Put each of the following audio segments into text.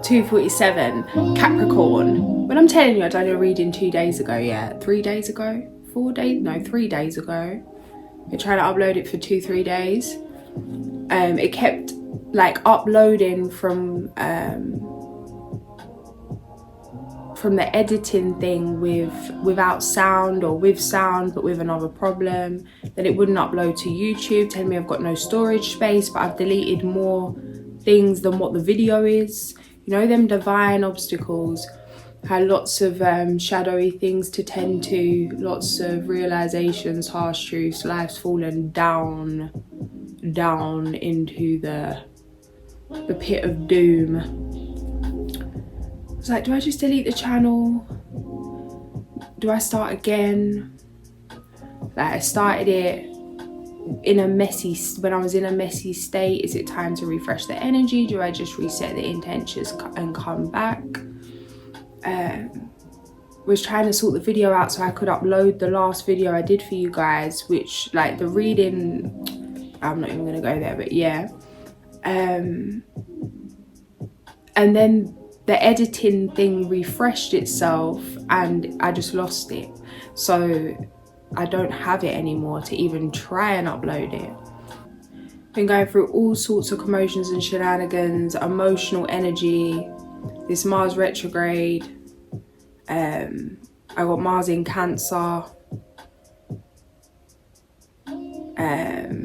2:47, Capricorn. When I'm telling you I done a reading 2 days ago, yeah, 3 days ago, 4 days, no, 3 days ago. We're trying to upload it for 2-3 days. It kept like uploading from the editing thing without sound, or with sound but with another problem. Then it wouldn't upload to YouTube, telling me I've got no storage space, but I've deleted more things than what the video is. You know, them divine obstacles had lots of shadowy things to tend to, lots of realizations, harsh truths. Life's fallen down into the pit of doom. I was like, do I just delete the channel? Do I start again? Like, I started it in a messy, when I was in a messy state. Is it time to refresh the energy? Do I just reset the intentions and come back? Was trying to sort the video out so I could upload the last video I did for you guys, which, like, the reading, I'm not even gonna go there, but yeah. And then the editing thing refreshed itself and I just lost it. So I don't have it anymore to even try and upload it. Been going through all sorts of commotions and shenanigans, emotional energy, this Mars retrograde. I got Mars in Cancer.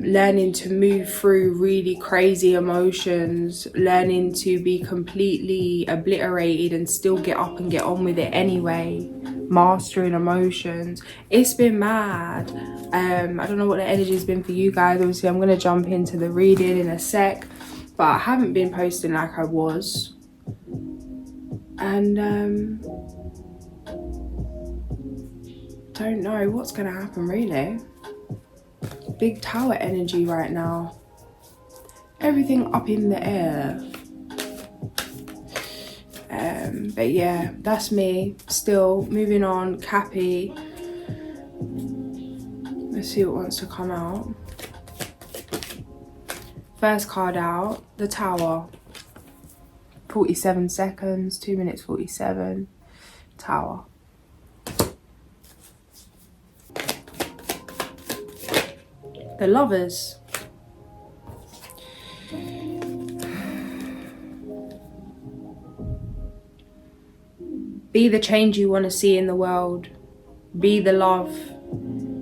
Learning to move through really crazy emotions, learning to be completely obliterated and still get up and get on with it anyway, mastering emotions. It's been mad. I don't know what the energy has been for you guys. Obviously I'm going to jump into the reading in a sec, but I haven't been posting like I was, and don't know what's going to happen really. Big tower energy right now. Everything up in the air. But yeah, that's me. Still moving on. Cappy. Let's see what wants to come out. First card out, the Tower. 47 seconds, 2 minutes 47. Tower. The Lovers. Be the change you want to see in the world. Be the love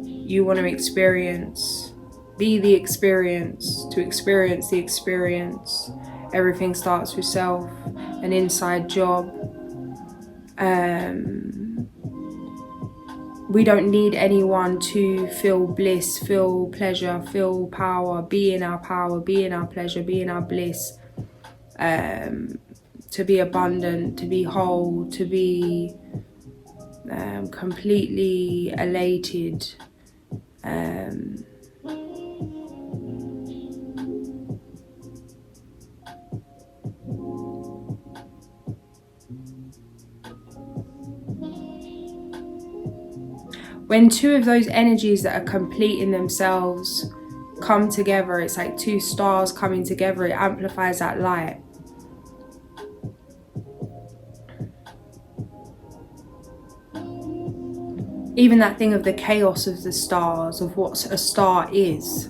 you want to experience. Be the experience to experience the experience. Everything starts with self, an inside job. We don't need anyone to feel bliss, feel pleasure, feel power, be in our power, be in our pleasure, be in our bliss. To be abundant, to be whole, to be completely elated. When two of those energies that are complete in themselves come together, it's like two stars coming together, it amplifies that light. Even that thing of the chaos of the stars, of what a star is.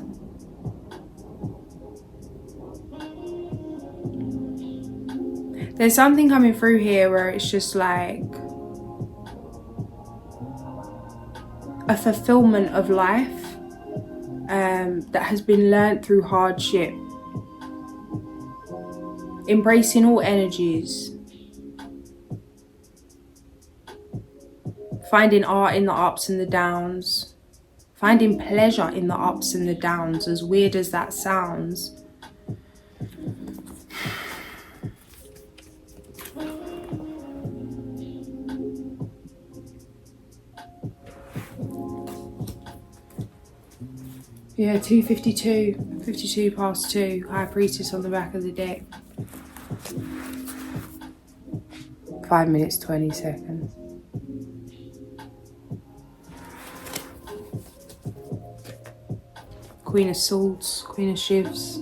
There's something coming through here where it's just like a fulfillment of life that has been learnt through hardship. Embracing all energies. Finding art in the ups and the downs. Finding pleasure in the ups and the downs, as weird as that sounds. Yeah, 2:52, 52 past 2, High Priestess on the back of the deck. 5 minutes, 20 seconds. Queen of Swords, Queen of Shivs.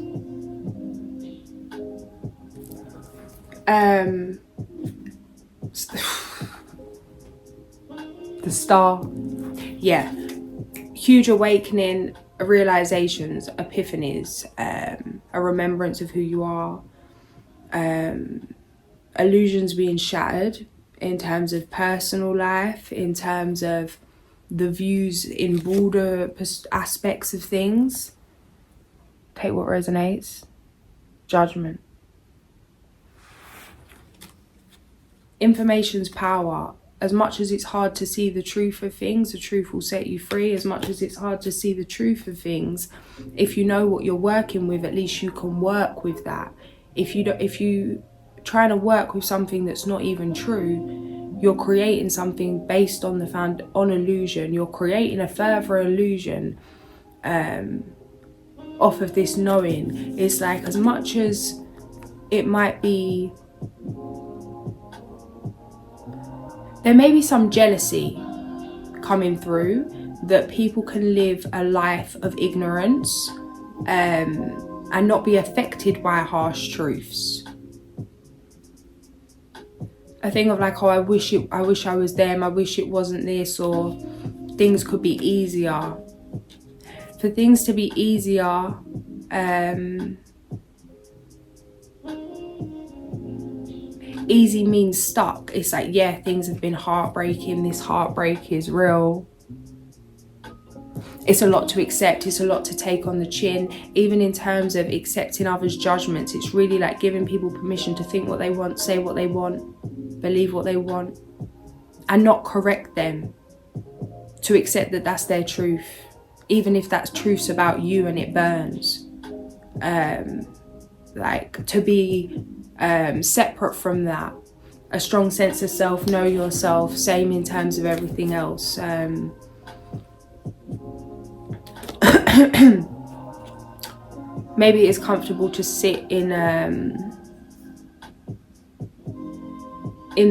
The star. Yeah. Huge awakening, realizations, epiphanies, a remembrance of who you are, illusions being shattered in terms of personal life, in terms of the views in broader aspects of things. Take what resonates. Judgment. Information's power. As much as it's hard to see the truth of things, the truth will set you free. As much as it's hard to see the truth of things, if you know what you're working with, at least you can work with that. If you trying to work with something that's not even true, you're creating something based on on illusion. You're creating a further illusion off of this knowing. It's like, as much as it might be, there may be some jealousy coming through, that people can live a life of ignorance and not be affected by harsh truths. A thing of like, oh, I wish I was them, I wish it wasn't this, or things could be easier. For things to be easier, easy means stuck. It's like, yeah, things have been heartbreaking, this heartbreak is real. It's a lot to accept, it's a lot to take on the chin. Even in terms of accepting others' judgments, it's really like giving people permission to think what they want, say what they want, believe what they want, and not correct them. To accept that that's their truth, even if that's truth's about you and it burns. Like, to be separate from that, a strong sense of self, know yourself, same in terms of everything else. Maybe it's comfortable to sit in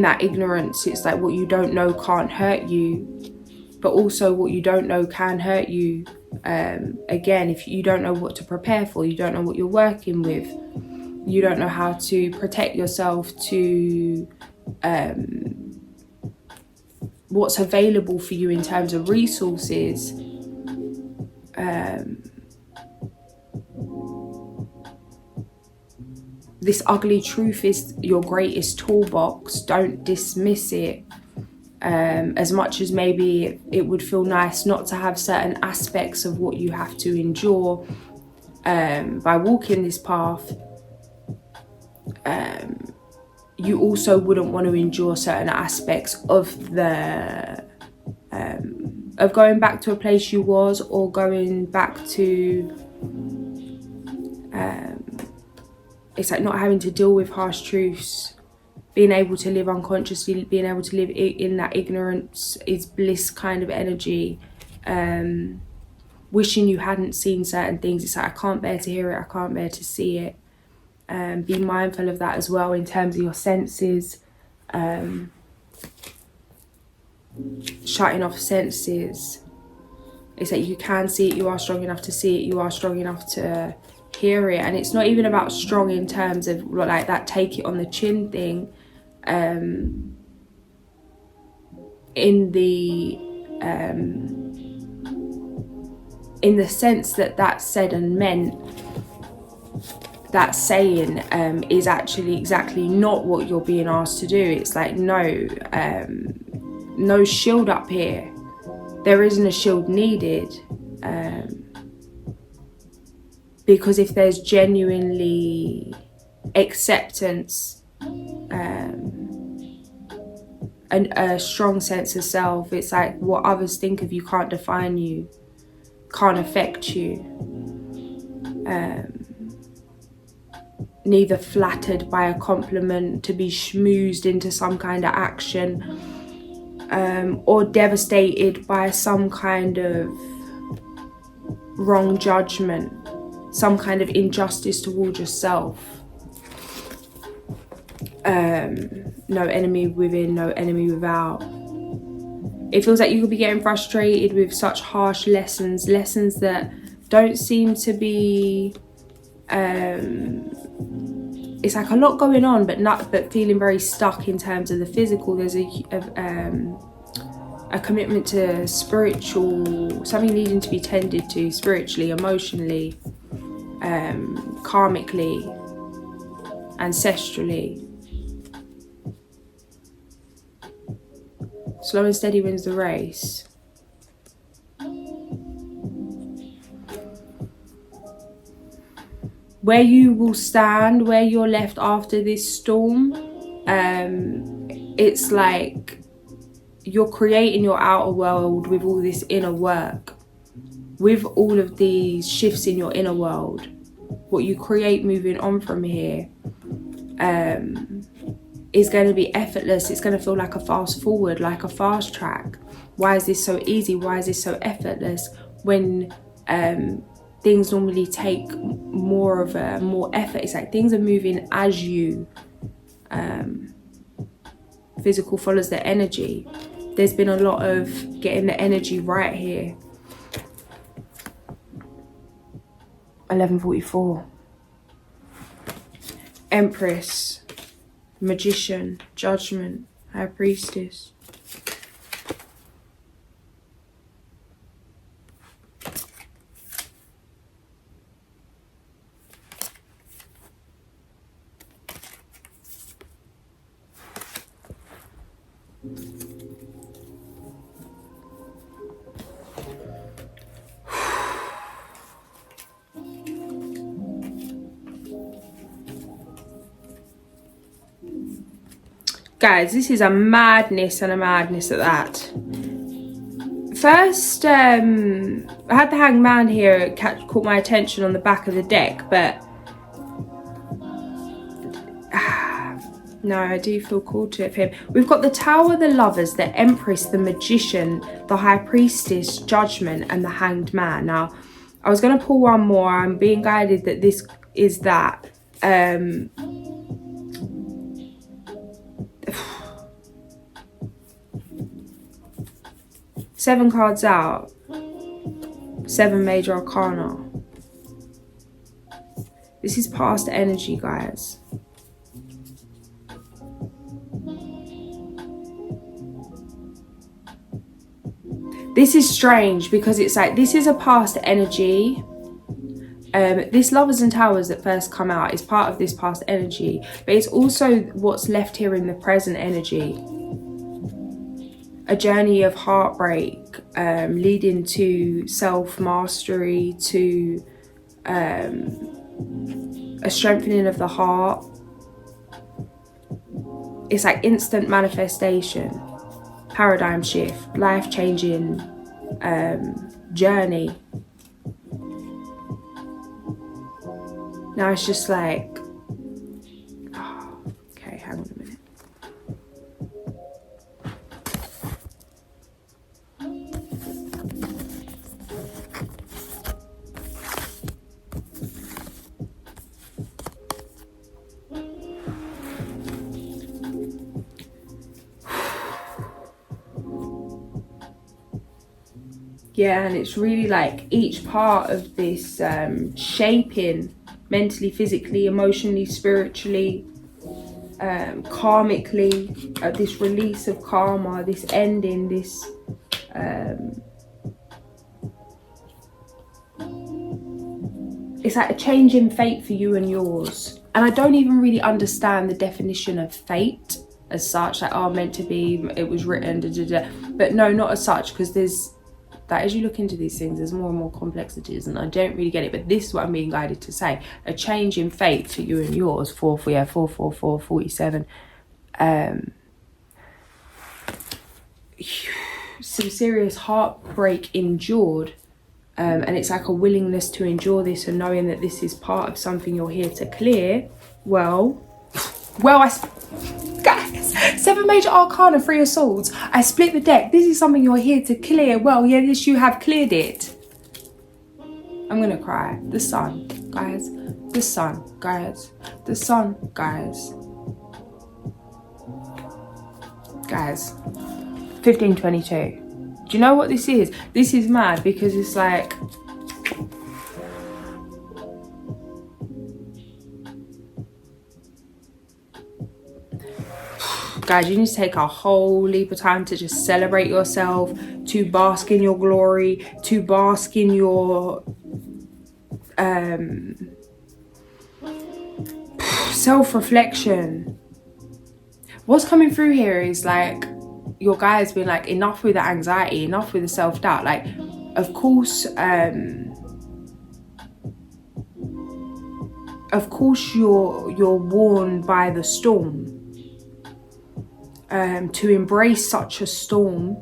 that ignorance. It's like, what you don't know can't hurt you, but also what you don't know can hurt you. Again, if you don't know what to prepare for, you don't know what you're working with, you don't know how to protect yourself, to what's available for you in terms of resources. This ugly truth is your greatest toolbox. Don't dismiss it. As much as maybe it would feel nice not to have certain aspects of what you have to endure by walking this path, you also wouldn't want to endure certain aspects of the of going back to a place you was, or going back to it's like not having to deal with harsh truths, being able to live unconsciously, being able to live in that ignorance is bliss kind of energy. Wishing you hadn't seen certain things. It's like, I can't bear to hear it, I can't bear to see it. Be mindful of that as well in terms of your senses. Shutting off senses. It's like, you can see it, you are strong enough to see it, you are strong enough to hear it. And it's not even about strong in terms of like that take it on the chin thing, in the sense that that's said and meant. That saying is actually exactly not what you're being asked to do. It's like, no shield up here. There isn't a shield needed. Because if there's genuinely acceptance and a strong sense of self, it's like, what others think of you can't define you, can't affect you. Neither flattered by a compliment to be schmoozed into some kind of action, or devastated by some kind of wrong judgment, some kind of injustice towards yourself. No enemy within, no enemy without. It feels like you could be getting frustrated with such harsh lessons that don't seem to be, it's like a lot going on, but feeling very stuck in terms of the physical. There's a commitment to spiritual, something needing to be tended to spiritually, emotionally, karmically, ancestrally. Slow and steady wins the race. Where you will stand, where you're left after this storm, it's like you're creating your outer world with all this inner work, with all of these shifts in your inner world. What you create moving on from here is going to be effortless. It's going to feel like a fast forward, like a fast track. Why is this so easy? Why is this so effortless? When things normally take more effort. It's like things are moving as you. Physical follows the energy. There's been a lot of getting the energy right here. 11:44. Empress, Magician, Judgment, High Priestess. Guys, this is a madness and a madness at that. First, I had the Hanged Man here, caught my attention on the back of the deck, but no, I do feel called to it for him. We've got the Tower, the Lovers, the Empress, the Magician, the High Priestess, Judgment, and the Hanged Man. Now, I was going to pull one more. I'm being guided that this is that. 7 cards out. 7 major arcana. This is past energy, guys. This is strange because it's like, this is a past energy. This Lovers and Towers that first come out is part of this past energy, but it's also what's left here in the present energy. A journey of heartbreak, leading to self-mastery, to a strengthening of the heart. It's like instant manifestation, paradigm shift, life-changing journey. Now it's just like, oh, okay, hang on a minute. Yeah, and it's really like each part of this shaping, mentally, physically, emotionally, spiritually, karmically, this release of karma, this ending, this it's like a change in fate for you and yours. And I don't even really understand the definition of fate as such, like, oh, meant to be, it was written, da, da, da. But no, not as such, because there's that as you look into these things, there's more and more complexities, and I don't really get it. But this is what I'm being guided to say: a change in fate for you and yours. 444, 47. Some serious heartbreak endured, and it's like a willingness to endure this, and knowing that this is part of something you're here to clear. Well, guys, 7 major arcana, 3 of swords. I split the deck. This is something you're here to clear. Well, yes, you have cleared it. I'm gonna cry. The sun, guys. The sun, guys. The sun, guys. Guys, 1522. Do you know what this is? This is mad because it's like, Guys, you need to take a whole leap of time to just celebrate yourself, to bask in your glory, to bask in your self-reflection. What's coming through here is like your guys being like, enough with the anxiety, enough with the self-doubt. Like, of course you're warned by the storm. To embrace such a storm,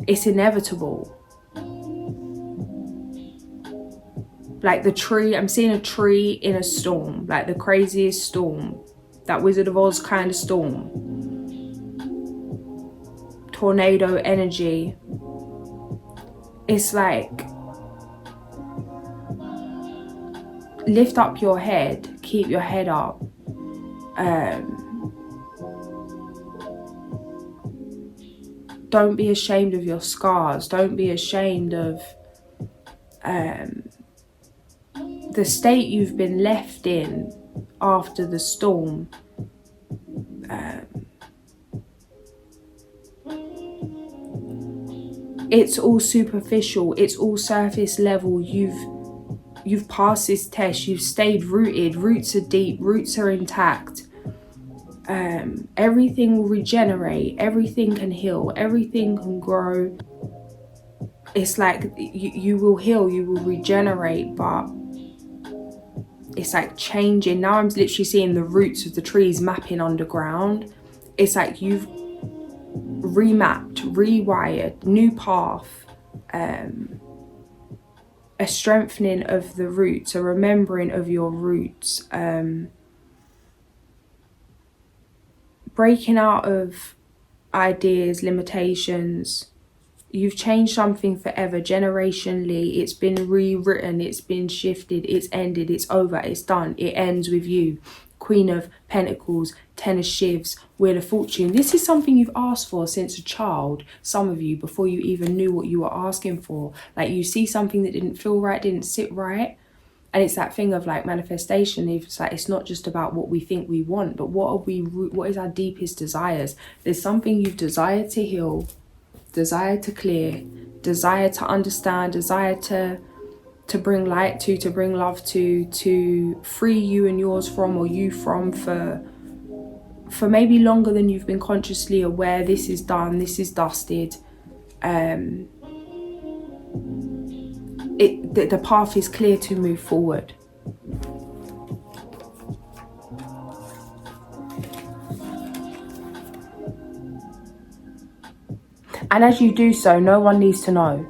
it's inevitable. Like the tree, I'm seeing a tree in a storm, like the craziest storm, that Wizard of Oz kind of storm. Tornado energy. It's like, lift up your head, keep your head up. Don't be ashamed of your scars. Don't be ashamed of the state you've been left in after the storm. It's all superficial. It's all surface level. You've passed this test. You've stayed rooted. Roots are deep. Roots are intact. Everything will regenerate. Everything can heal. Everything can grow. It's like you will heal. You will regenerate, but it's like changing. Now I'm literally seeing the roots of the trees mapping underground. It's like you've remapped, rewired, new path, a strengthening of the roots, a remembering of your roots, breaking out of ideas, limitations. You've changed something forever, generationally. It's been rewritten, it's been shifted, it's ended, it's over, it's done. It ends with you. Queen of Pentacles, Ten of Shivs, Wheel of Fortune. This is something you've asked for since a child, some of you, before you even knew what you were asking for. Like, you see something that didn't feel right, didn't sit right. And it's that thing of like manifestation. It's like, it's not just about what we think we want, but what is our deepest desires? There's something you've desired to heal, desire to clear, desire to understand, desire to bring light to bring love to free you and yours from, or you from, for maybe longer than you've been consciously aware. This is done, this is dusted. The path is clear to move forward. And as you do so, no one needs to know.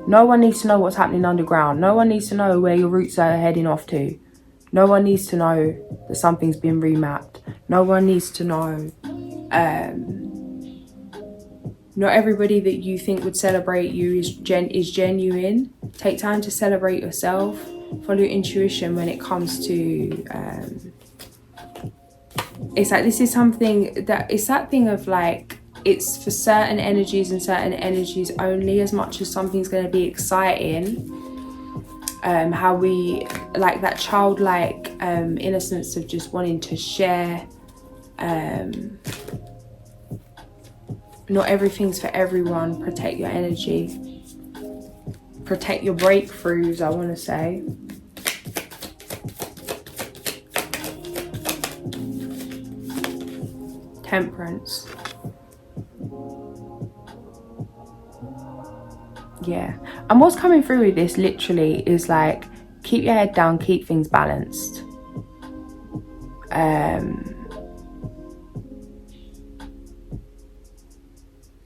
No one needs to know what's happening underground. No one needs to know where your roots are heading off to. No one needs to know that something's been remapped. No one needs to know. Not everybody that you think would celebrate you is genuine. Take time to celebrate yourself. Follow your intuition when it comes to... it's like, this is something that... It's that thing of like... It's for certain energies and certain energies only. As much as something's going to be exciting, how we like that childlike innocence of just wanting to share. Not everything's for everyone. Protect your energy, protect your breakthroughs, I want to say. Temperance. Yeah, and what's coming through with this literally is like, keep your head down, keep things balanced.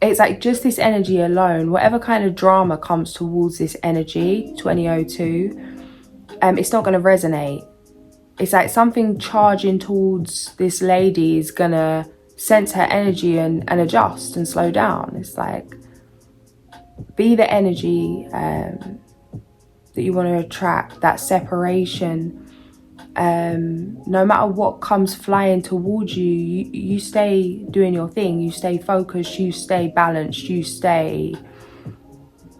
It's like just this energy alone, whatever kind of drama comes towards this energy, 2002, it's not going to resonate. It's like something charging towards this lady is going to sense her energy and adjust and slow down. It's like, be the energy that you want to attract, that separation. No matter what comes flying towards you, you stay doing your thing, you stay focused, you stay balanced, you stay,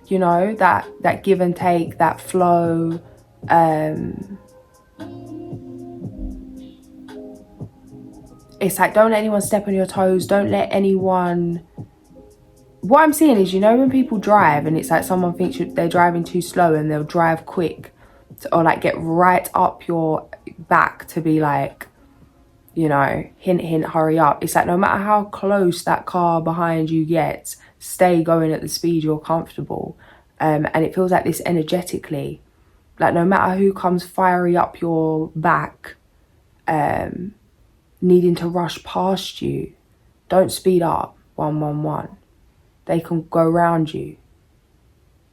you know, that give and take, that flow. it's like, don't let anyone step on your toes. Don't let anyone... What I'm seeing is, you know, when people drive and it's like someone thinks they're driving too slow and they'll drive quick or like get right up your back to be like, you know, hint, hint, hurry up. It's like, no matter how close that car behind you gets, stay going at the speed you're comfortable. And it feels like this energetically. Like, no matter who comes fiery up your back, needing to rush past you, don't speed up. 111. They can go around you.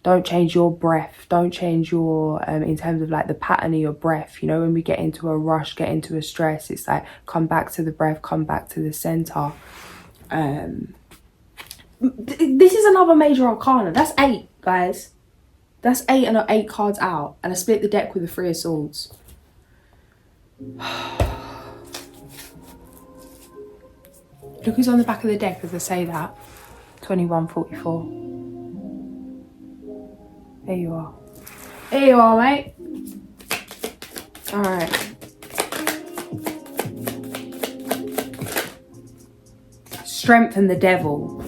Don't change your breath. Don't change your, in terms of like the pattern of your breath. You know, when we get into a rush, get into a stress, it's like, come back to the breath, come back to the center. This is another major arcana. That's 8, guys. That's 8 and 8 cards out. And I split the deck with the 3 of Swords. Look who's on the back of the deck as I say that. 2144. There you are. There you are, mate. Alright. Strengthen the devil.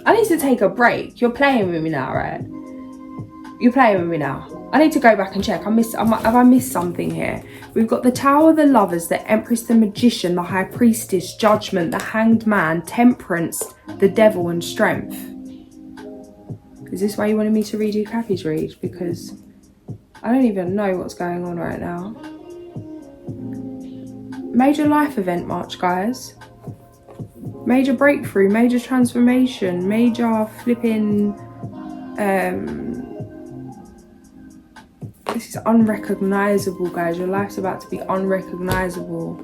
I need to take a break. You're playing with me now, right? You're playing with me now. I need to go back and check. Have I missed something here? We've got the Tower of the Lovers, the Empress, the Magician, the High Priestess, Judgment, the Hanged Man, Temperance, the Devil, and Strength. Is this why you wanted me to redo Cappy's read? Because I don't even know what's going on right now. Major life event March, guys. Major breakthrough, major transformation, major flipping... This is unrecognizable, guys. Your life's about to be unrecognizable.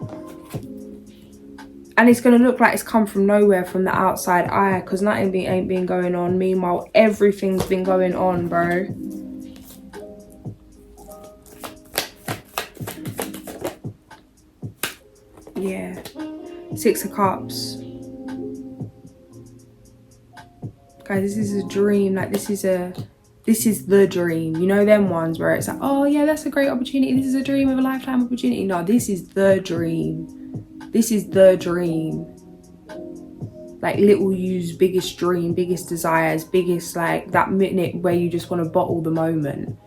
And it's going to look like it's come from nowhere from the outside eye, because nothing ain't been going on. Meanwhile, everything's been going on, bro. Yeah. 6 of Cups. Guys, this is a dream. Like, this is the dream. You know them ones where it's like, oh yeah, that's a great opportunity. This is a dream of a lifetime opportunity. No, this is the dream. This is the dream. Like little you's biggest dream, biggest desires, biggest like that minute where you just want to bottle the moment.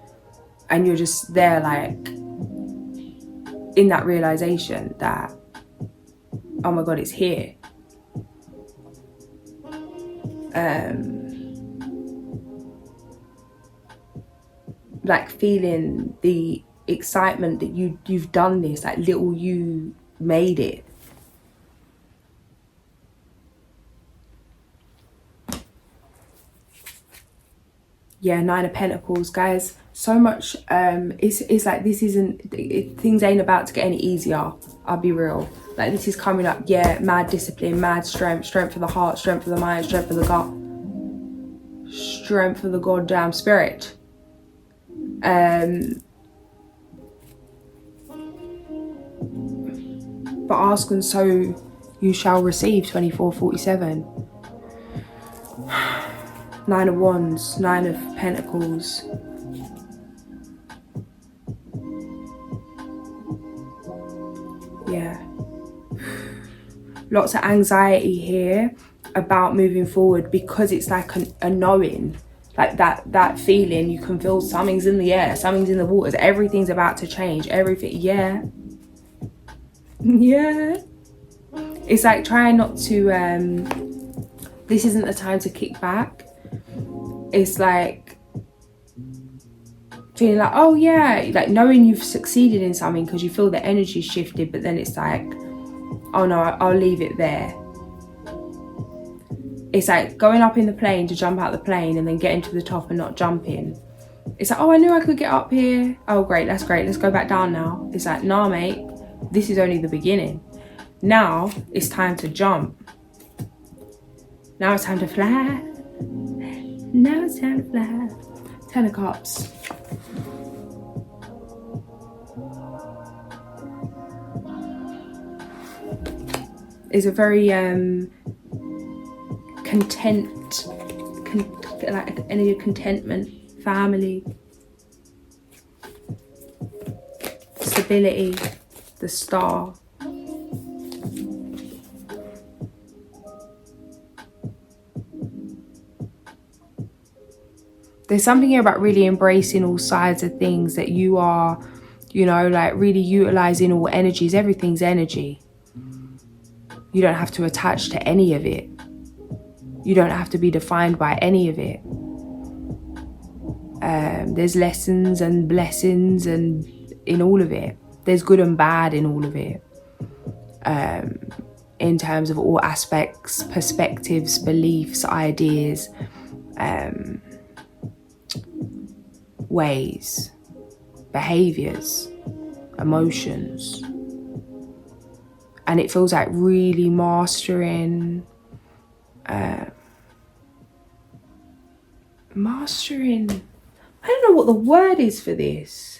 And you're just there like in that realization that, oh my God, it's here. Like feeling the excitement that you've done this, like little you made it. Yeah, 9 of Pentacles, guys. So much, it's like this isn't, things ain't about to get any easier. I'll be real. Like this is coming up, yeah, mad discipline, mad strength, strength of the heart, strength of the mind, strength of the gut, strength of the goddamn spirit. But ask and so you shall receive, 2447. 9 of Wands, 9 of Pentacles. Yeah. Lots of anxiety here about moving forward because it's like a knowing. Like that feeling, you can feel something's in the air, something's in the waters, everything's about to change, everything, yeah. Yeah. It's like trying not to, this isn't the time to kick back. It's like feeling like, oh yeah, like knowing you've succeeded in something because you feel the energy shifted, but then it's like, oh no, I'll leave it there. It's like going up in the plane to jump out the plane and then getting to the top and not jumping. It's like, oh, I knew I could get up here. Oh, great, that's great. Let's go back down now. It's like, nah, mate, this is only the beginning. Now it's time to jump. Now it's time to fly. Now it's time to fly. 10 of Cups. It's a very like energy of contentment, family. stability, the Star. There's something here about really embracing all sides of things, that you are, you know, like really utilizing all energies. Everything's energy. You don't have to attach to any of it. You don't have to be defined by any of it. There's lessons and blessings and in all of it. There's good and bad in all of it. In terms of all aspects, perspectives, beliefs, ideas, ways, behaviors, emotions. And it feels like really mastering, I don't know what the word is for this.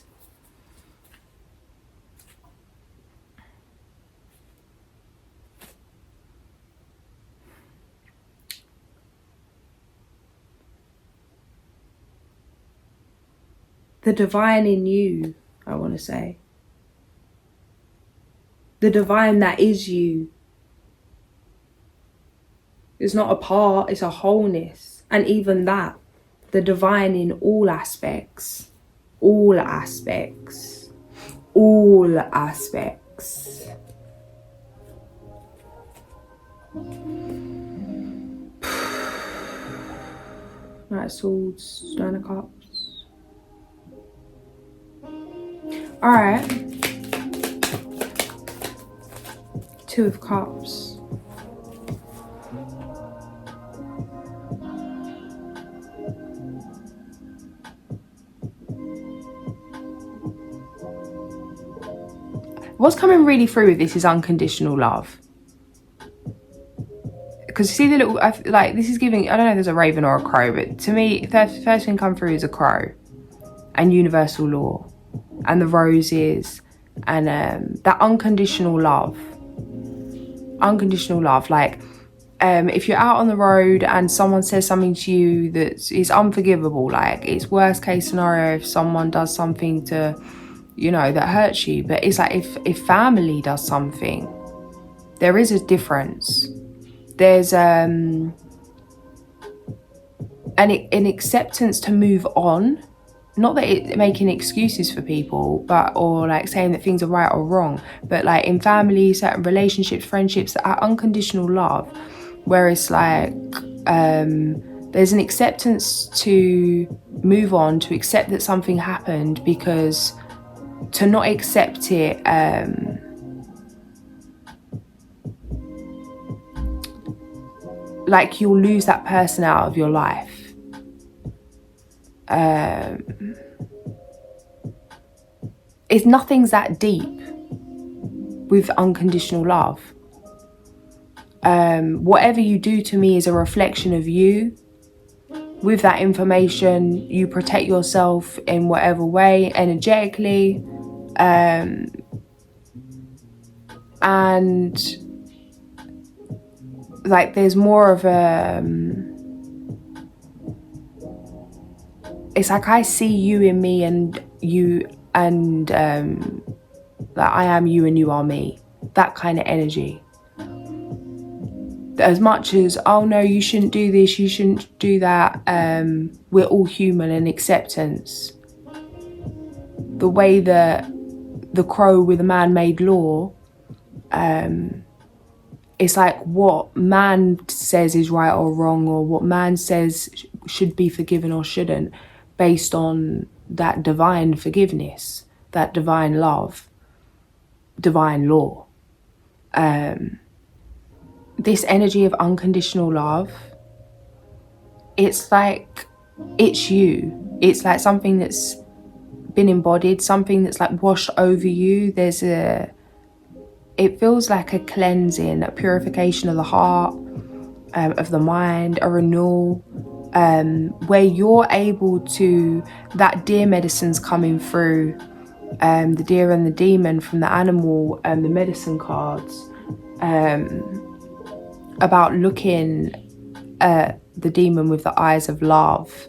The divine in you, I want to say. The divine that is you. It's not a part, it's a wholeness. And even that, the divine in all aspects. All aspects. All aspects. Knight of Swords, Nine of Cups. Alright. Two of Cups. What's coming really through with this is unconditional love. Because you see the little, like this is giving, I don't know if there's a raven or a crow, but to me, first thing come through is a crow and universal law and the roses and that unconditional love. Unconditional love, like if you're out on the road and someone says something to you that is unforgivable, like it's worst case scenario if someone does something to, you know, that hurts you, but it's like if family does something, there is a difference. There's an acceptance to move on. Not that it making excuses for people, but or like saying that things are right or wrong, but like in family, certain relationships, friendships that are unconditional love, where it's like there's an acceptance to move on, to accept that something happened, because to not accept it like you'll lose that person out of your life. It's nothing's that deep with unconditional love. Whatever you do to me is a reflection of you. With that information, you protect yourself in whatever way, energetically, and like there's more of a it's like I see you in me and you, and that I am you and you are me, that kind of energy. As much as, oh no, you shouldn't do this, you shouldn't do that, we're all human, and acceptance. The way that the crow with a man-made law, it's like what man says is right or wrong, or what man says should be forgiven or shouldn't, based on that divine forgiveness, that divine love, divine law. This energy of unconditional love, it's like, it's you. It's like something that's been embodied, something that's like washed over you. It feels like a cleansing, a purification of the heart, of the mind, a renewal, where you're able to, that deer medicine's coming through, the deer and the demon from the animal and the medicine cards, about looking at the demon with the eyes of love,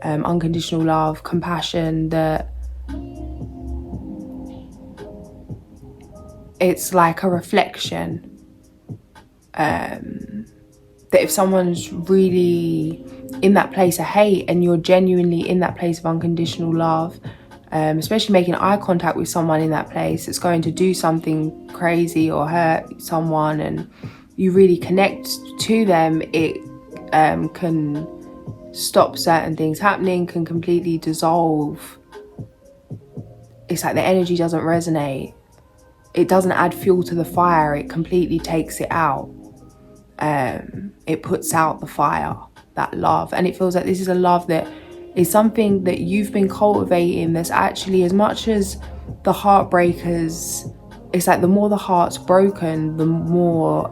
unconditional love, compassion, that it's like a reflection. That if someone's really in that place of hate and you're genuinely in that place of unconditional love, especially making eye contact with someone in that place that's going to do something crazy or hurt someone, and you really connect to them, it can stop certain things happening, can completely dissolve. It's like the energy doesn't resonate. It doesn't add fuel to the fire. It completely takes it out. It puts out the fire, that love. And it feels like this is a love that is something that you've been cultivating, that's actually, as much as the heartbreakers, it's like the more the heart's broken, the more,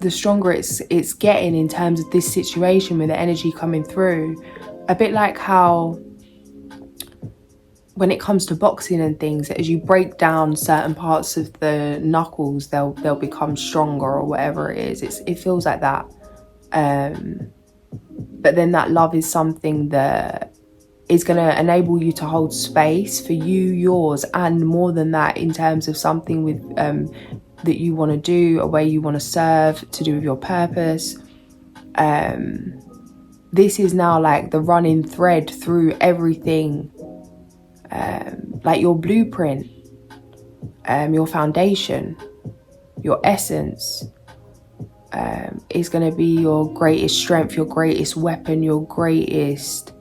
the stronger it's getting in terms of this situation with the energy coming through. A bit like how when it comes to boxing and things, as you break down certain parts of the knuckles, they'll become stronger or whatever it is. It feels like that. But then that love is something that is going to enable you to hold space for you, yours, and more than that, in terms of something with that you want to do, a way you want to serve, to do with your purpose. This is now like the running thread through everything. Like your blueprint, your foundation, your essence, is going to be your greatest strength, your greatest weapon, your greatest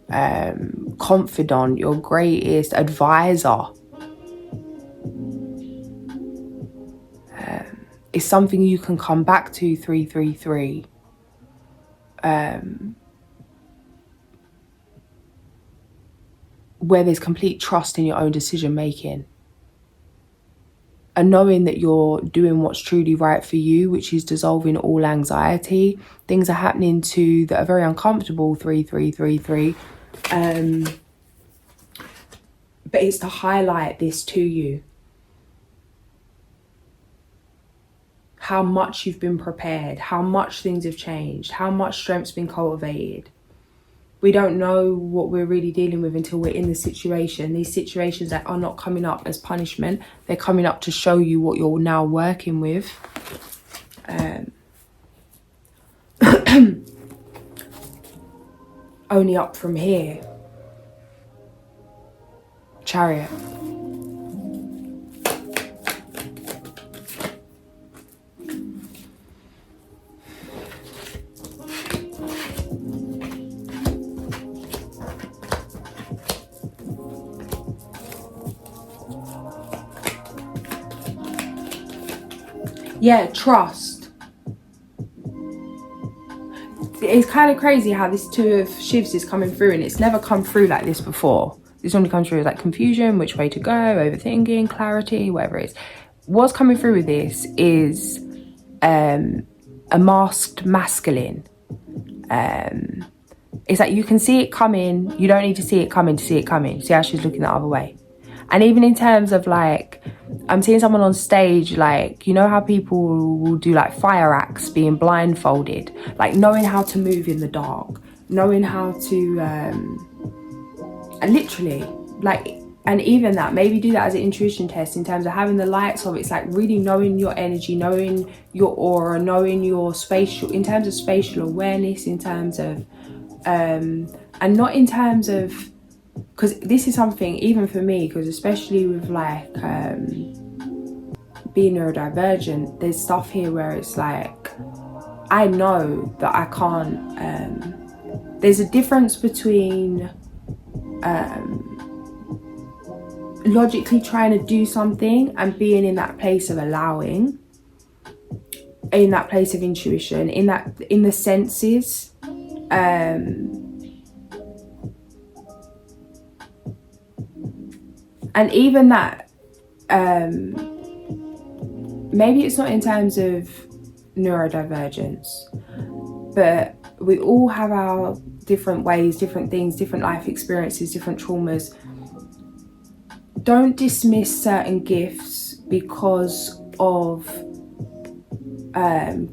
confidant, your greatest advisor. It's something you can come back to, 333. Where there's complete trust in your own decision making, and knowing that you're doing what's truly right for you, which is dissolving all anxiety. Things are happening that are very uncomfortable, 3333. But it's to highlight this to you. How much you've been prepared, how much things have changed, how much strength's been cultivated. We don't know what we're really dealing with until we're in the situation. These situations that are not coming up as punishment, they're coming up to show you what you're now working with. Only up from here. Chariot. Yeah, trust. It's kind of crazy how this Two of Shivs is coming through, and it's never come through like this before. This only comes through as like confusion, which way to go, overthinking, clarity, whatever it is. What's coming through with this is a masked masculine. It's like you can see it coming. You don't need to see it coming to see it coming. See how she's looking the other way. And even in terms of like, I'm seeing someone on stage, like, you know how people will do like fire acts, being blindfolded, like knowing how to move in the dark, knowing how to, and literally, like, and even that, maybe do that as an intuition test in terms of having the lights of it. It's like really knowing your energy, knowing your aura, knowing your spatial, in terms of spatial awareness, in terms of, and not in terms of, because this is something, even for me, because especially with like being neurodivergent, there's stuff here where it's like, I know that I can't, there's a difference between logically trying to do something and being in that place of allowing, in that place of intuition, in the senses. And even that, maybe it's not in terms of neurodivergence, but we all have our different ways, different things, different life experiences, different traumas. Don't dismiss certain gifts because of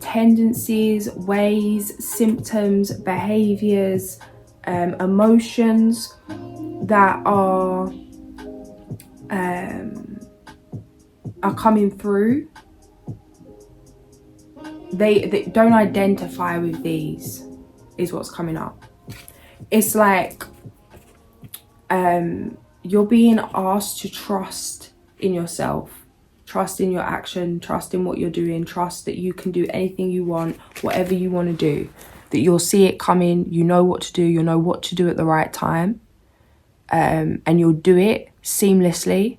tendencies, ways, symptoms, behaviors, emotions that are are coming through, they don't identify with these, is what's coming up. It's like you're being asked to trust in yourself, trust in your action, trust in what you're doing, trust that you can do anything you want, whatever you want to do, that you'll see it coming, you know what to do, you'll know what to do at the right time, and you'll do it seamlessly.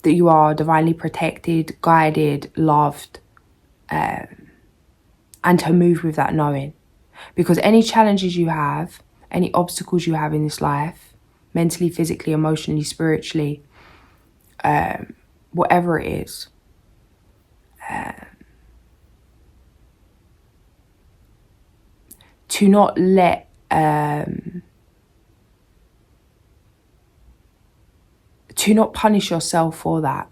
That you are divinely protected, guided, loved, and to move with that knowing. Because any challenges you have, any obstacles you have in this life, mentally, physically, emotionally, spiritually, whatever it is, to not let to not punish yourself for that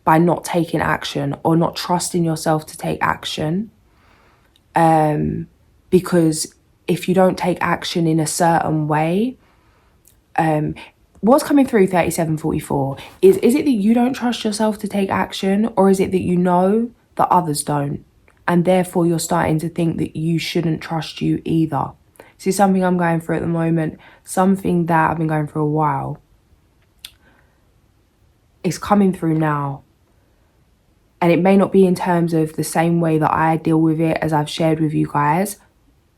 by not taking action or not trusting yourself to take action. Because if you don't take action in a certain way, what's coming through 3744 is it that you don't trust yourself to take action, or is it that you know that others don't, and therefore you're starting to think that you shouldn't trust you either? This is something I'm going through at the moment, something that I've been going through a while. It's coming through now. And it may not be in terms of the same way that I deal with it as I've shared with you guys,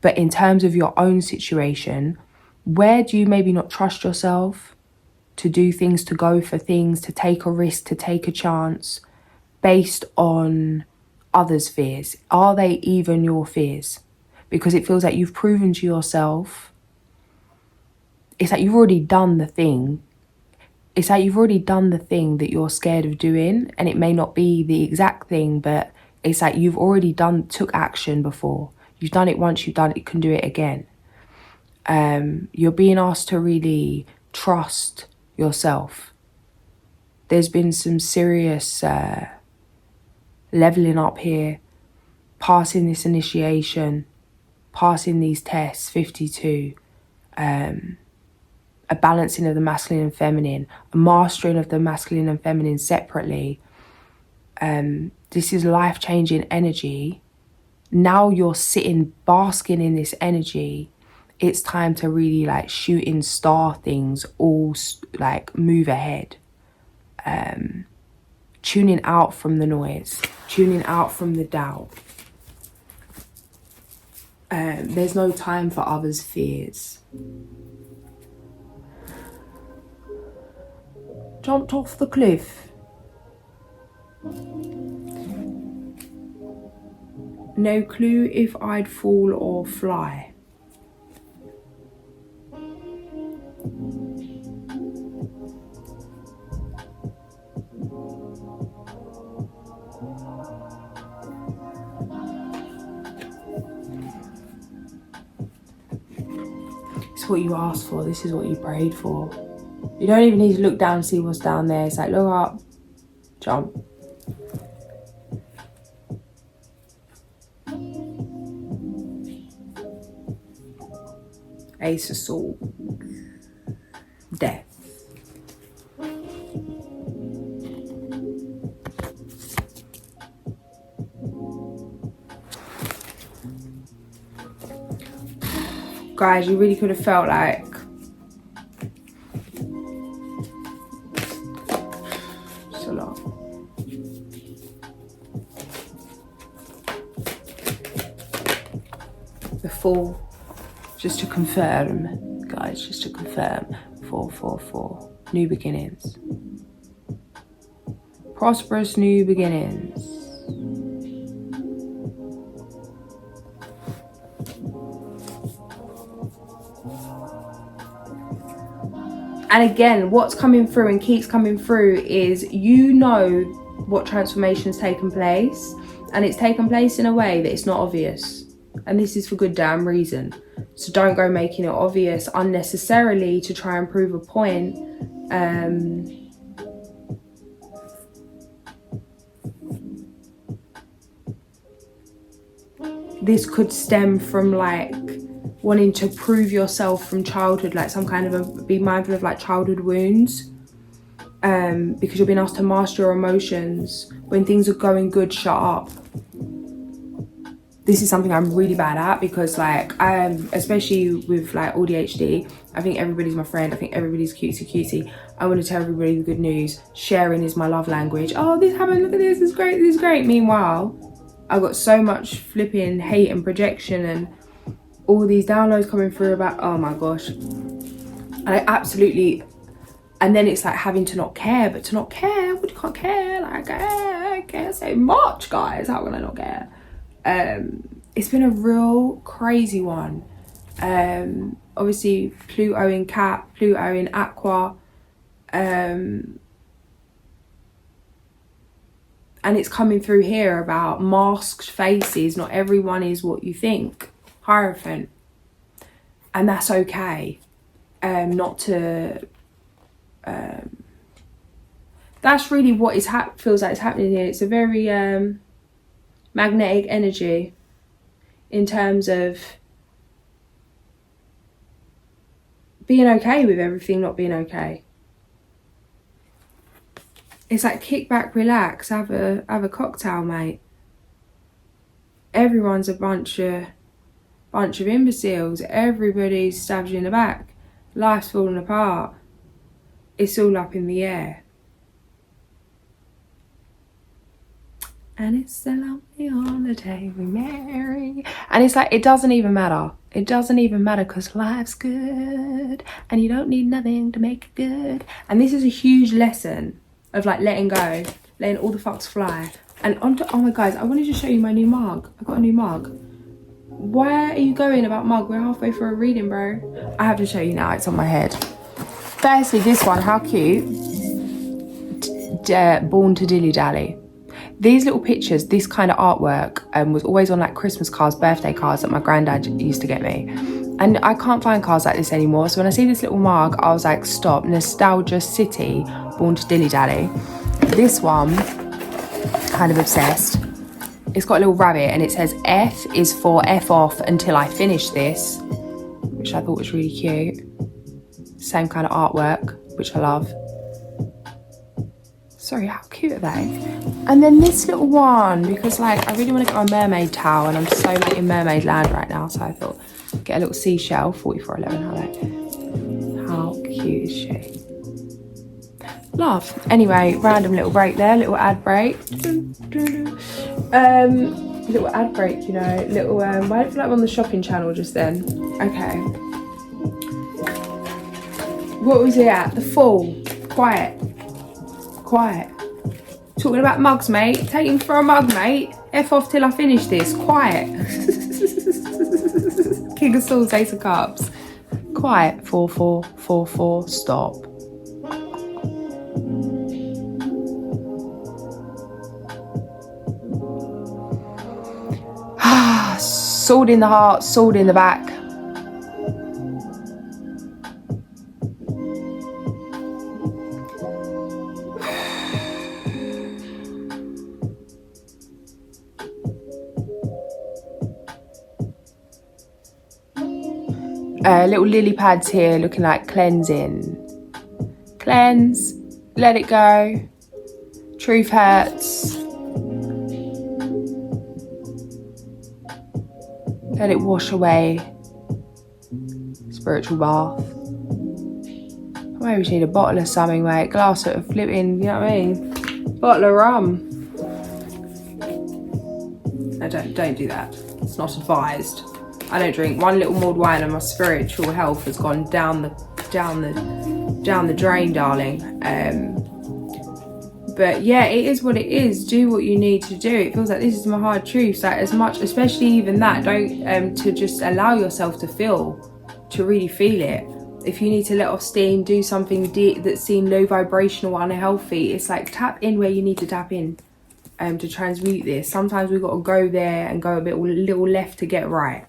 but in terms of your own situation, where do you maybe not trust yourself to do things, to go for things, to take a risk, to take a chance based on others' fears? Are they even your fears? Because it feels like you've proven to yourself, it's like you've already done the thing. It's like you've already done the thing that you're scared of doing, and it may not be the exact thing, but it's like you've already took action before. You've done it once, you've done it, you can do it again. You're being asked to really trust yourself. There's been some serious leveling up here, passing this initiation, passing these tests, 52, a balancing of the masculine and feminine, a mastering of the masculine and feminine separately. This is life-changing energy. Now you're sitting, basking in this energy. It's time to really like shooting star things, all like move ahead. Tuning out from the noise, tuning out from the doubt. There's no time for others' fears. Jumped off the cliff. No clue if I'd fall or fly. It's what you asked for. This is what you prayed for. You don't even need to look down and see what's down there. It's like, look up, jump. Ace of Swords. Death. Guys, you really could have felt like it's a lot. The Fool. Just to confirm, guys, just to confirm, 444, new beginnings. Prosperous new beginnings. And again, what's coming through and keeps coming through is, you know what transformation's taken place, and it's taken place in a way that it's not obvious. And this is for good damn reason. So don't go making it obvious unnecessarily to try and prove a point. This could stem from like wanting to prove yourself from childhood, like some kind of be mindful of like childhood wounds, because you're being asked to master your emotions. When things are going good, shut up. This is something I'm really bad at, because like especially with like ADHD, I think everybody's my friend, I think everybody's cutesy. I want to tell everybody the good news. Sharing is my love language. Oh, this happened, look at this, this is great. Meanwhile, I've got so much flipping hate and projection and all these downloads coming through about, oh my gosh. And I absolutely, and then it's like having to not care, but to not care, but you can't care, like I care so much, guys, how can I not care? It's been a real crazy one. Obviously Pluto in Cap, Pluto in Aqua, and it's coming through here about masked faces. Not everyone is what you think. Hierophant, and that's okay. Not to. That's really what is feels like it's happening here. It's a very magnetic energy in terms of being okay with everything not being okay. It's like kick back, relax, have a cocktail, mate. Everyone's a bunch of imbeciles. Everybody stabs you in the back. Life's falling apart. It's all up in the air. And it's the lonely holiday we marry. And it's like, it doesn't even matter. It doesn't even matter, because life's good and you don't need nothing to make it good. And this is a huge lesson of like letting go, letting all the fucks fly. And oh my guys, I wanted to show you my new mug. I got a new mug. Why are you going about mug? We're halfway through a reading, bro. I have to show you now, it's on my head. Firstly, this one, how cute. Born to dilly dally. These little pictures, this kind of artwork was always on like Christmas cards, birthday cards that my granddad used to get me. And I can't find cards like this anymore. So when I see this little mug, I was like, stop. Nostalgia City, Born to Dilly Dally. This one, kind of obsessed. It's got a little rabbit and it says F is for F off until I finish this, which I thought was really cute. Same kind of artwork, which I love. Sorry, how cute are they? And then this little one, because like I really want to get my mermaid towel, and I'm so like in mermaid land right now, so I thought get a little seashell. 4411, how cute is she? Love. Anyway, random little break there, little ad break. Little ad break, you know, little why do I feel like I'm on the shopping channel just then? Okay. What was it at? The Fall. Quiet. Talking about mugs, mate. Taking for a mug, mate. F off till I finish this. Quiet. King of Swords, Ace of Cups. Quiet. 4-4-4-4. Stop. Sword in the heart, sword in the back. Little lily pads here looking like cleansing. Cleanse, let it go. Truth hurts. Let it wash away. Spiritual bath. Maybe we need a bottle of something, mate. Glass of flipping, you know what I mean? Bottle of rum. No, don't do that. It's not advised. I don't drink. One little mulled wine and my spiritual health has gone down the drain, darling. But yeah, it is what it is. Do what you need to do. It feels like this is my hard truth. Like as much, especially even that, don't to just allow yourself to really feel it. If you need to let off steam, do something that seemed low vibrational or unhealthy, it's like tap in where you need to tap in to transmute this. Sometimes we've got to go there and go a little left to get right.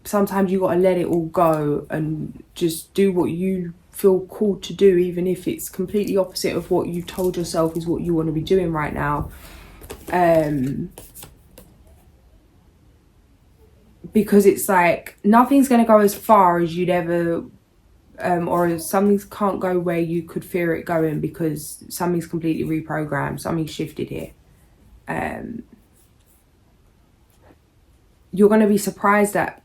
Sometimes you got to let it all go and just do what you feel called to do, even if it's completely opposite of what you've told yourself is what you want to be doing right now. because it's like nothing's going to go as far as you'd ever, or something can't go where you could fear it going, because something's completely reprogrammed, something's shifted here. You're going to be surprised at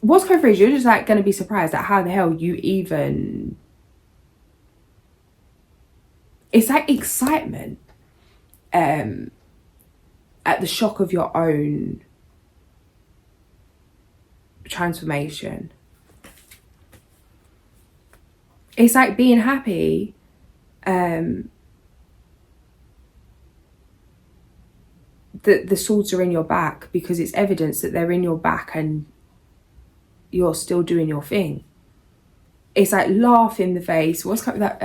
what's going through. You're just like going to be surprised at how the hell you even, it's like excitement at the shock of your own transformation. It's like being happy that the swords are in your back, because it's evidence that they're in your back and you're still doing your thing. It's like laugh in the face. What's kind of that?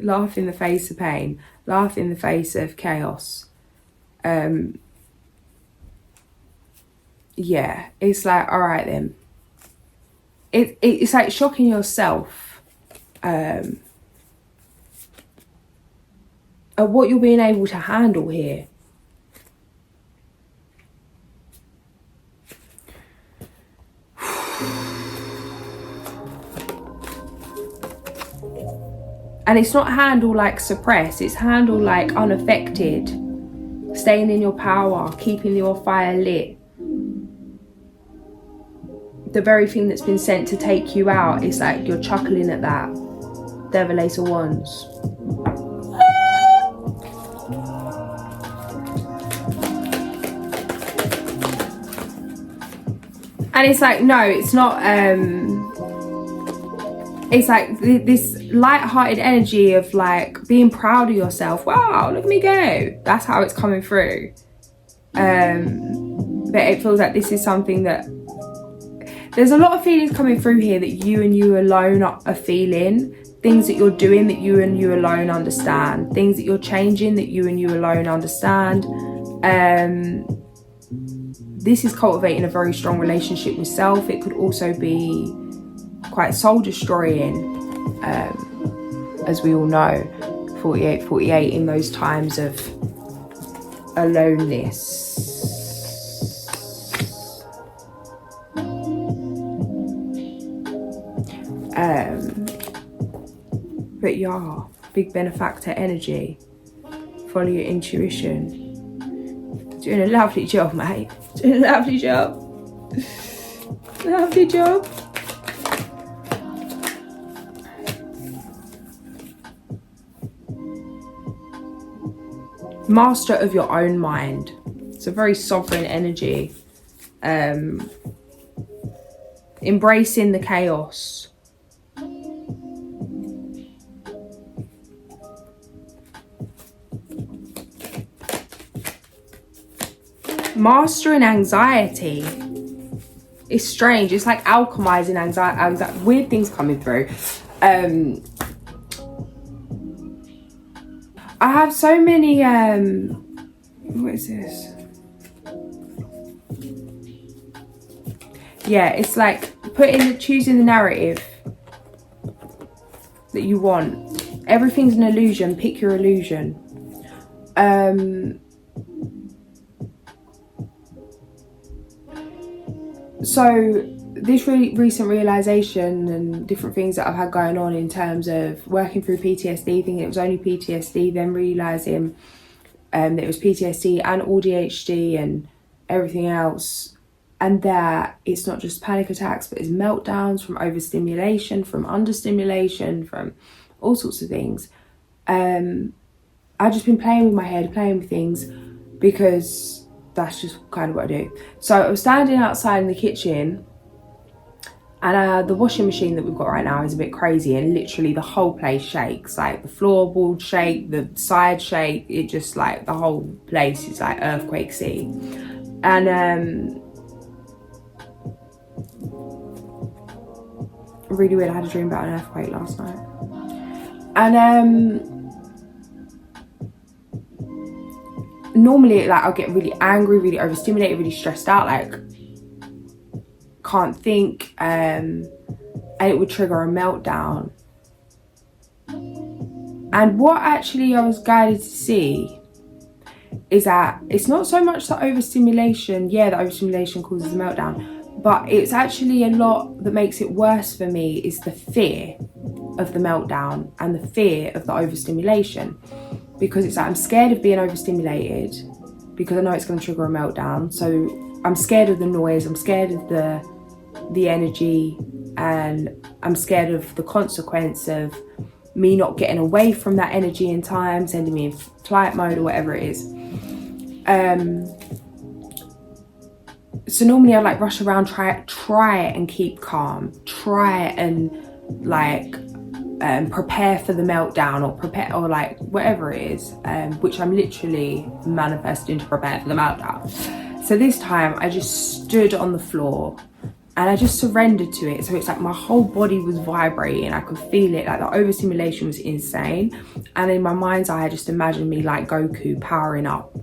Laugh in the face of pain. Laugh in the face of chaos. Yeah, it's like, all right then. It's like shocking yourself at what you're being able to handle here. And it's not handle like suppress, it's handle like unaffected, staying in your power, keeping your fire lit. The very thing that's been sent to take you out, it's like you're chuckling at that. Devil, Ace of Wands. And it's like, no, it's not, it's like this light-hearted energy of like being proud of yourself. Wow, look at me go. That's how it's coming through. But it feels like this is something that, there's a lot of feelings coming through here that you and you alone are feeling. Things that you're doing that you and you alone understand. Things that you're changing that you and you alone understand. This is cultivating a very strong relationship with self. It could also be quite soul destroying, as we all know, 48 in those times of aloneness. But yeah, big benefactor energy. Follow your intuition. Doing a lovely job, mate. Doing a lovely job. Lovely job. Master of your own mind. It's a very sovereign energy. Embracing the chaos. Mastering anxiety. It's strange. It's like alchemizing anxiety. Weird things coming through. I have so many, what is this? Yeah, it's like choosing the narrative that you want. Everything's an illusion. Pick your illusion. So this really recent realization and different things that I've had going on in terms of working through PTSD, thinking it was only PTSD, then realizing that it was PTSD and ADHD and everything else, and that it's not just panic attacks, but it's meltdowns from overstimulation, from understimulation, from all sorts of things. I've just been playing with my head, playing with things, because that's just kind of what I do. So I was standing outside in the kitchen, and the washing machine that we've got right now is a bit crazy, and literally the whole place shakes. Like the floorboard shake, the side shake, it just like the whole place is like earthquakey. And really weird, I had a dream about an earthquake last night. And normally like I'll get really angry, really overstimulated, really stressed out, like can't think, and it would trigger a meltdown. And what actually I was guided to see is that it's not so much the overstimulation. Yeah, the overstimulation causes a meltdown, but it's actually a lot that makes it worse for me is the fear of the meltdown and the fear of the overstimulation, because it's like I'm scared of being overstimulated because I know it's going to trigger a meltdown. So I'm scared of the noise, I'm scared of the energy, and I'm scared of the consequence of me not getting away from that energy in time, sending me in flight mode or whatever it is. So normally I like rush around, try and keep calm, try and like prepare for the meltdown, or prepare, or like whatever it is, which I'm literally manifesting to prepare for the meltdown. So this time I just stood on the floor and I just surrendered to it. So it's like my whole body was vibrating. I could feel it, like the overstimulation was insane. And in my mind's eye, I just imagined me like Goku powering up.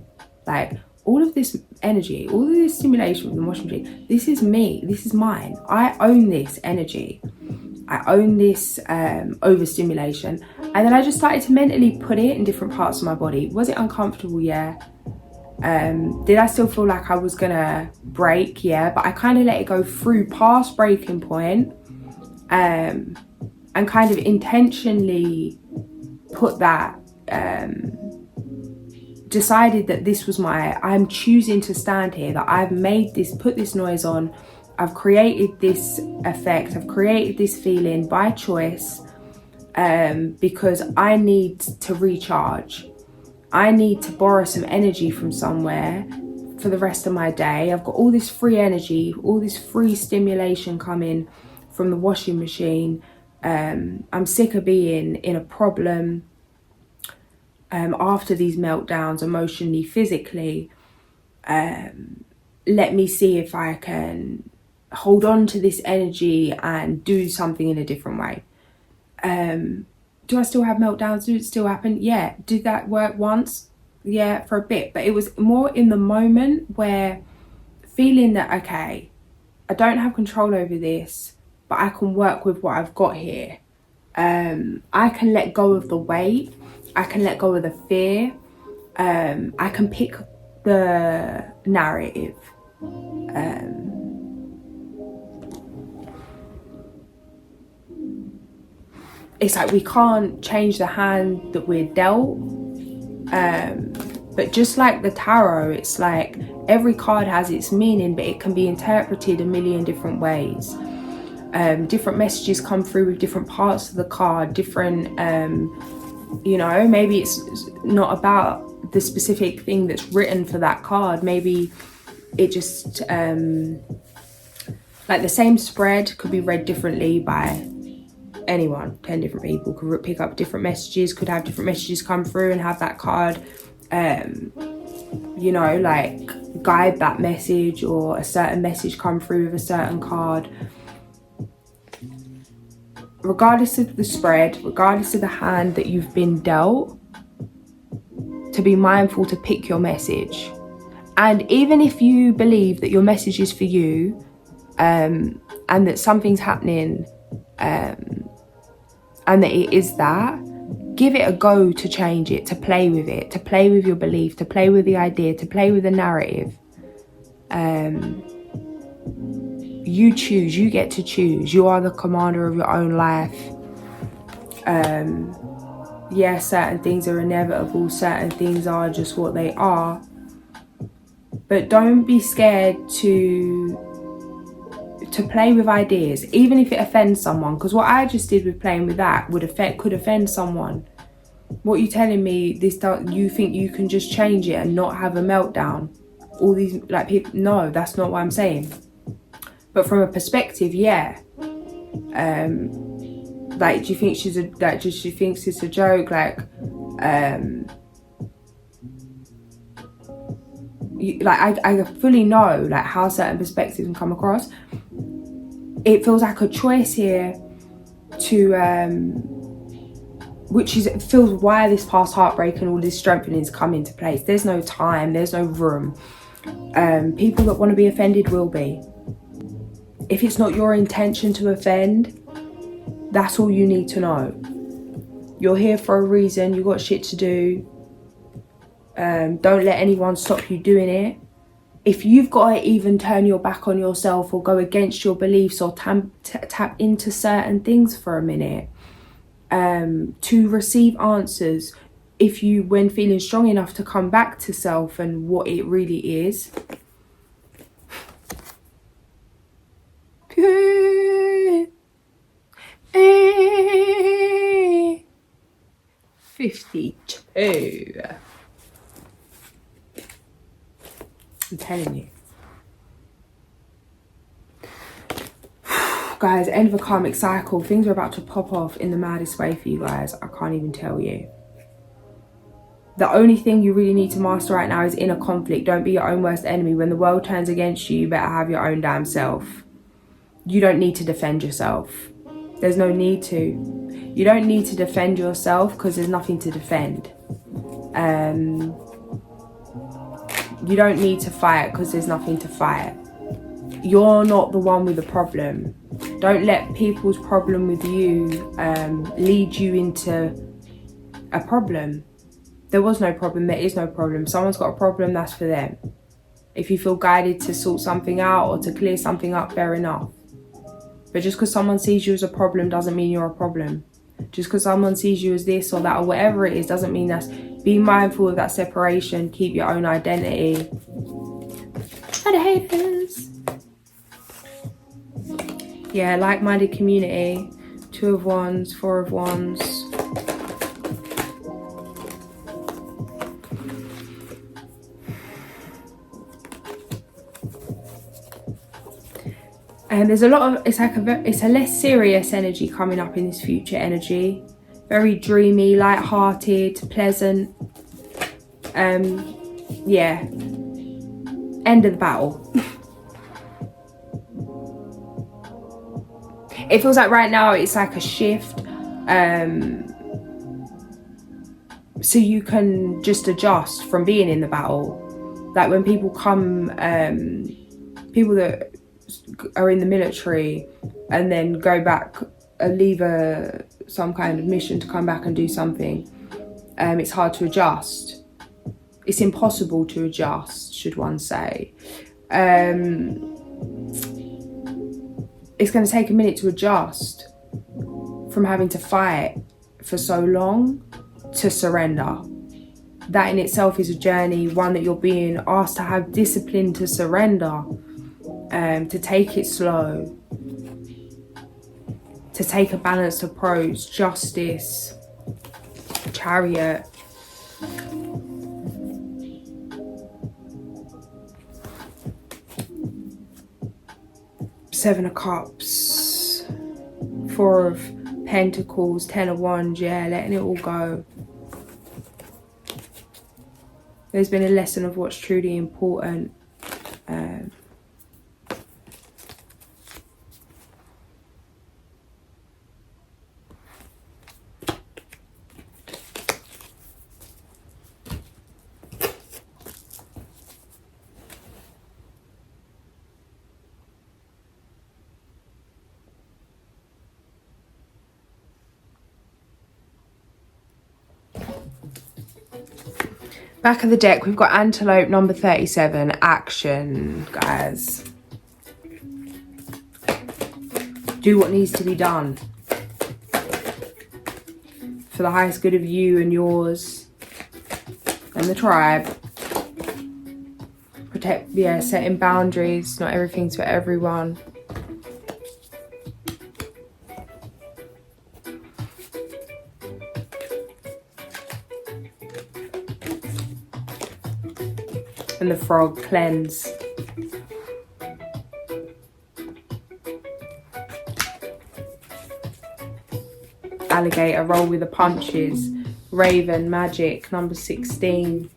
Like all of this energy, all of this stimulation from the washing machine, this is me, this is mine. I own this energy. I own this overstimulation. And then I just started to mentally put it in different parts of my body. Was it uncomfortable? Yeah. Did I still feel like I was gonna break? Yeah, but I kind of let it go through past breaking point, and kind of intentionally put that, decided that this was I'm choosing to stand here, that I've made this, put this noise on, I've created this effect, I've created this feeling by choice, because I need to recharge. I need to borrow some energy from somewhere for the rest of my day. I've got all this free energy, all this free stimulation coming from the washing machine. I'm sick of being in a problem after these meltdowns, emotionally, physically. Let me see if I can hold on to this energy and do something in a different way. Do I still have meltdowns? Do it still happen? Yeah. Did that work once? Yeah, for a bit. But it was more in the moment where feeling that, okay, I don't have control over this, but I can work with what I've got here. I can let go of the weight. I can let go of the fear. I can pick the narrative. It's like we can't change the hand that we're dealt, but just like the tarot, it's like every card has its meaning, but it can be interpreted a million different ways. Different messages come through with different parts of the card, different, you know, maybe it's not about the specific thing that's written for that card. Maybe it just, like the same spread could be read differently by anyone. 10 different people could pick up different messages, could have different messages come through and have that card, you know, like guide that message, or a certain message come through with a certain card. Regardless of the spread, regardless of the hand that you've been dealt, to be mindful to pick your message. And even if you believe that your message is for you, and that something's happening, and that it is that, give it a go to change it, to play with it, to play with your belief, to play with the idea, to play with the narrative. You choose, you get to choose. You are the commander of your own life. Yeah, certain things are inevitable, certain things are just what they are. But don't be scared to play with ideas, even if it offends someone, because what I just did with playing with that could offend someone. What are you telling me? You think you can just change it and not have a meltdown? All these like people, no, that's not what I'm saying. But from a perspective, yeah. Like, do you think she thinks it's a joke? Like, I fully know like how certain perspectives can come across. It feels like a choice here to, it feels why this past heartbreak and all this strengthening has come into place. There's no time, there's no room. People that want to be offended will be. If it's not your intention to offend, that's all you need to know. You're here for a reason, you got shit to do. Don't let anyone stop you doing it. If you've got to even turn your back on yourself or go against your beliefs or tap into certain things for a minute, to receive answers, when feeling strong enough to come back to self and what it really is. 52. I'm telling you. Guys, end of a karmic cycle. Things are about to pop off in the maddest way for you guys. I can't even tell you. The only thing you really need to master right now is inner conflict. Don't be your own worst enemy. When the world turns against you, you better have your own damn self. You don't need to defend yourself. There's no need to. You don't need to defend yourself because there's nothing to defend. You don't need to fight because there's nothing to fight. You're not the one with the problem. Don't let people's problem with you lead you into a problem. There was no problem, there is no problem. Someone's got a problem, that's for them. If you feel guided to sort something out or to clear something up, fair enough. But just because someone sees you as a problem doesn't mean you're a problem. Just because someone sees you as this or that or whatever it is doesn't mean that's... Be mindful of that separation. Keep your own identity. Hi the haters. Yeah, like-minded community. 2 of Wands, 4 of Wands. And there's a lot of, it's a less serious energy coming up in this future energy. Very dreamy, light-hearted, pleasant. Yeah. End of the battle. It feels like right now it's like a shift. So you can just adjust from being in the battle. Like when people come, people that are in the military and then go back and leave some kind of mission to come back and do something, it's hard to adjust. It's impossible to adjust, should one say. It's going to take a minute to adjust from having to fight for so long to surrender. That in itself is a journey, one that you're being asked to have discipline to surrender, to take it slow, to take a balanced approach, justice, Chariot. Seven of Cups, 4 of Pentacles, 10 of Wands, yeah, letting it all go. There's been a lesson of what's truly important. Back of the deck, we've got Antelope number 37, action, guys. Do what needs to be done for the highest good of you and yours and the tribe. Protect, yeah, setting boundaries. Not everything's for everyone. And the Frog, cleanse. Alligator, roll with the punches. Raven, magic, number 16.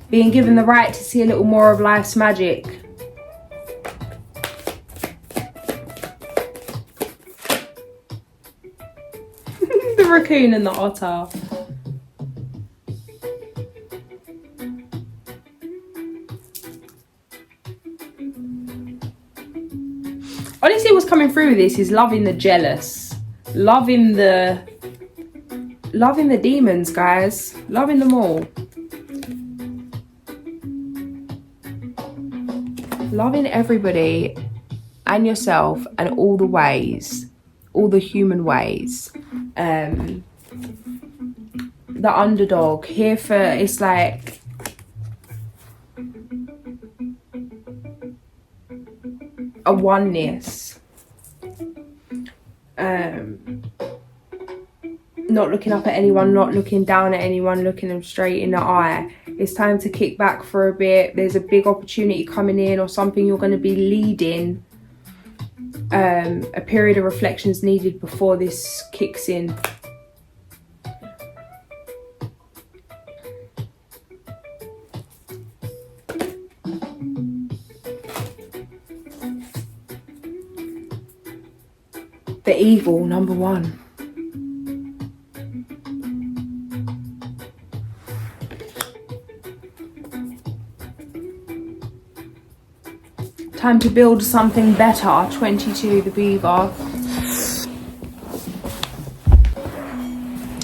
Being given the right to see a little more of life's magic. The raccoon and the otter. Honestly, what's coming through with this is loving the jealous. loving the demons, guys. Loving them all. Loving everybody and yourself and all the ways, all the human ways. The underdog, here for, it's like, a oneness. Not looking up at anyone, not looking down at anyone, looking them straight in the eye. It's time to kick back for a bit. There's a big opportunity coming in, or something you're going to be leading. A period of reflection is needed before this kicks in. The Eagle, number 1. Time to build something better. 22, the Beaver.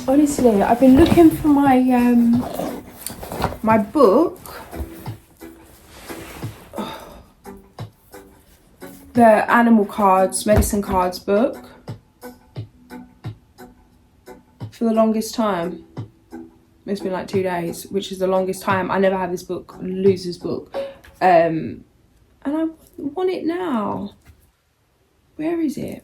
Honestly, I've been looking for my my book. The animal cards, medicine cards book. For the longest time. It's been like 2 days, which is the longest time. I never have this book, lose this book. And I want it now. Where is it?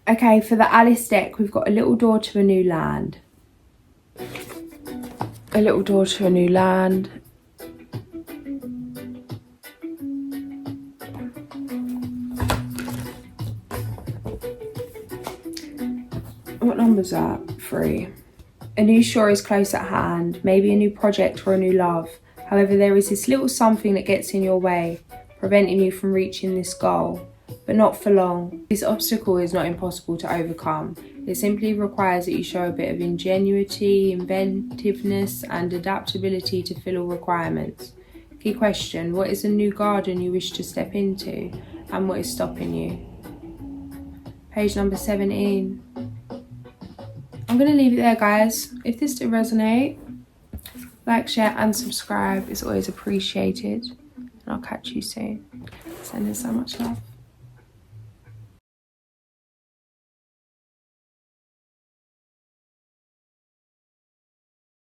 Okay, for the Alice deck, we've got a little door to a new land. A little door to a new land. What number's that? 3. A new shore is close at hand, maybe a new project or a new love. However, there is this little something that gets in your way, preventing you from reaching this goal, but not for long. This obstacle is not impossible to overcome. It simply requires that you show a bit of ingenuity, inventiveness, and adaptability to fill all requirements. Key question: what is a new garden you wish to step into, and what is stopping you? Page number 17. I'm going to leave it there, guys. If this did resonate, like, share, and subscribe is always appreciated. And I'll catch you soon. Sending so much love.